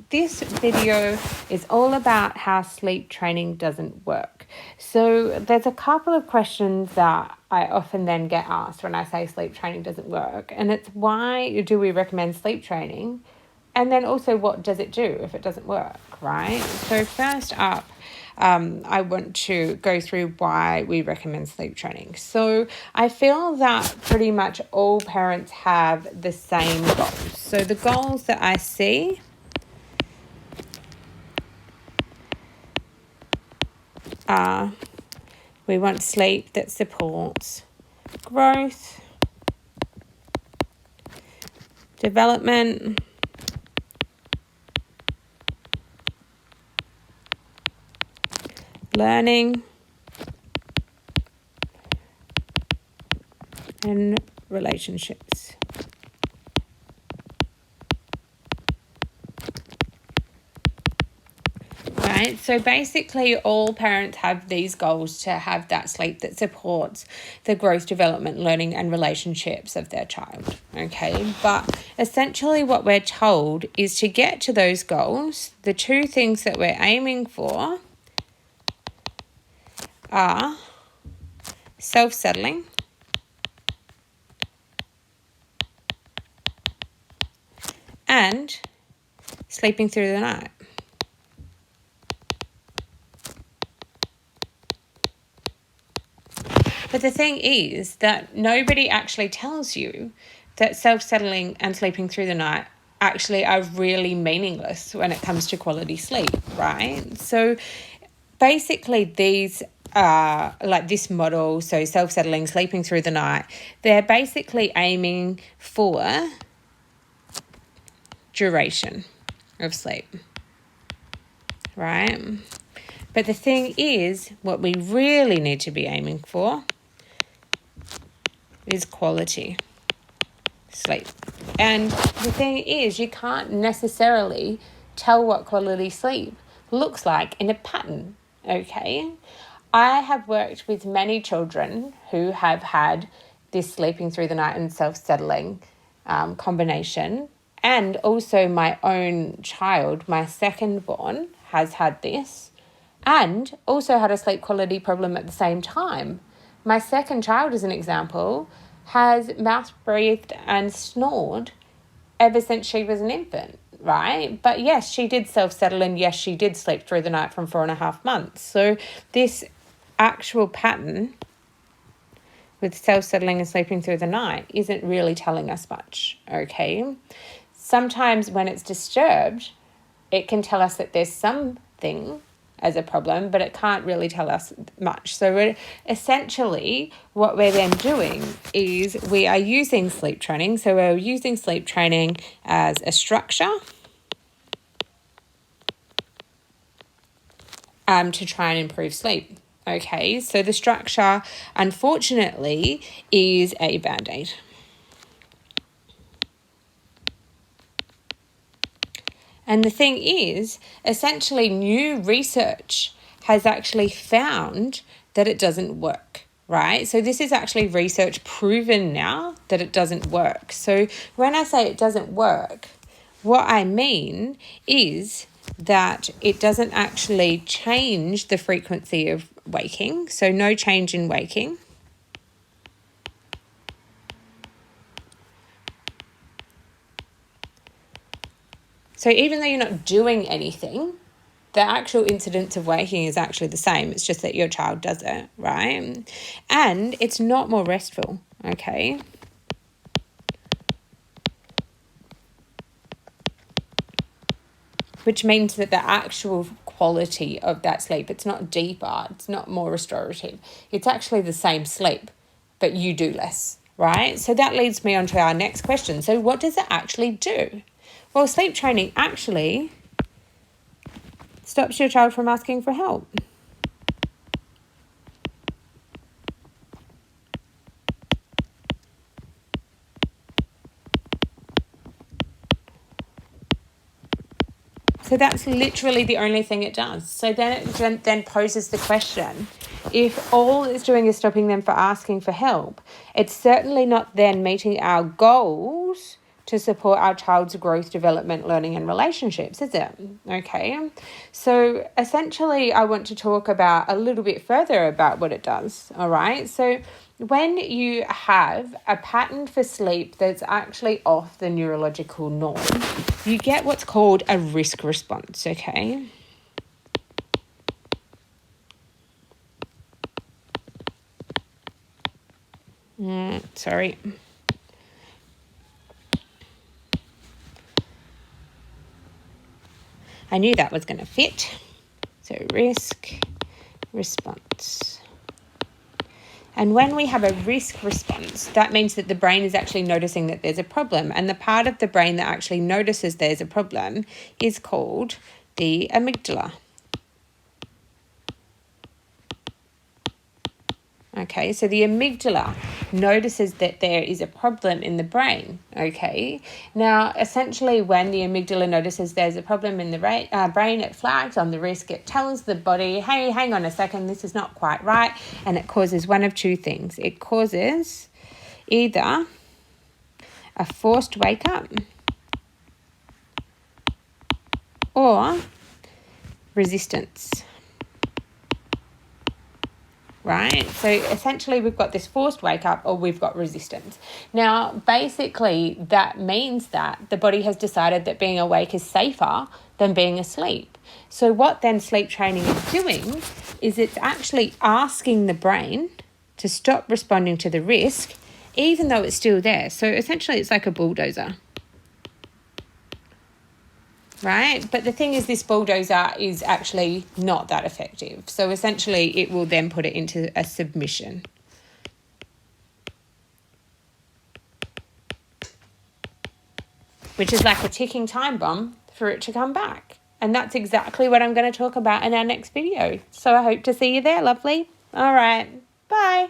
this video is all about how sleep training doesn't work. So there's a couple of questions that I often then get asked when I say sleep training doesn't work. And it's, why do we recommend sleep training? And then also, what does it do if it doesn't work, right? So first up, I want to go through why we recommend sleep training. So I feel that pretty much all parents have the same goals. So the goals that I see are, we want sleep that supports growth, development, learning, and relationships. Right? So basically all parents have these goals to have that sleep that supports the growth, development, learning, and relationships of their child. Okay, but essentially what we're told is to get to those goals, the two things that we're aiming for are self-settling and sleeping through the night. But the thing is that nobody actually tells you that self-settling and sleeping through the night actually are really meaningless when it comes to quality sleep, right? So basically these are like this model, so self-settling, sleeping through the night, they're basically aiming for duration of sleep, right? But the thing is, what we really need to be aiming for is quality sleep. And the thing is, you can't necessarily tell what quality sleep looks like in a pattern, okay? I have worked with many children who have had this sleeping through the night and self-settling combination. And also my own child, my second born, has had this and also had a sleep quality problem at the same time. My second child, as an example, has mouth breathed and snored ever since she was an infant, right? But yes, she did self-settle, and yes, she did sleep through the night from 4.5 months. So this actual pattern with self-settling and sleeping through the night isn't really telling us much, okay? Sometimes when it's disturbed, it can tell us that there's something as a problem, but it can't really tell us much. So essentially what we're then doing is we are using sleep training. So we're using sleep training as a structure to try and improve sleep. Okay, so the structure, unfortunately, is a Band-Aid. And the thing is, essentially new research has actually found that it doesn't work, right? So this is actually research proven now that it doesn't work. So when I say it doesn't work, what I mean is that it doesn't actually change the frequency of waking. So no change in waking. So even though you're not doing anything, the actual incidence of waking is actually the same. It's just that your child does it, right? And it's not more restful, okay? Which means that the actual quality of that sleep, it's not deeper, it's not more restorative. It's actually the same sleep, but you do less, right? So that leads me on to our next question. So what does it actually do? Well, sleep training actually stops your child from asking for help. So that's literally the only thing it does. So then it then poses the question, if all it's doing is stopping them from asking for help, it's certainly not then meeting our goals to support our child's growth, development, learning, and relationships, is it? Okay. So essentially, I want to talk about a little bit further about what it does. All right. So when you have a pattern for sleep that's actually off the neurological norm, you get what's called a risk response. Okay. Sorry. I knew that was going to fit. So risk response. And when we have a risk response, that means that the brain is actually noticing that there's a problem. And the part of the brain that actually notices there's a problem is called the amygdala. Okay, so the amygdala notices that there is a problem in the brain. Okay, now essentially when the amygdala notices there's a problem in the brain, it flags on the risk. It tells the body, hey, hang on a second, this is not quite right. And it causes one of two things. It causes either a forced wake up or resistance. Right? So essentially we've got this forced wake up or we've got resistance. Now, basically that means that the body has decided that being awake is safer than being asleep. So what then sleep training is doing is it's actually asking the brain to stop responding to the risk, even though it's still there. So essentially it's like a bulldozer. Right? But the thing is, this bulldozer is actually not that effective. So essentially it will then put it into a submission. Which is like a ticking time bomb for it to come back. And that's exactly what I'm going to talk about in our next video. So I hope to see you there, lovely. All right. Bye.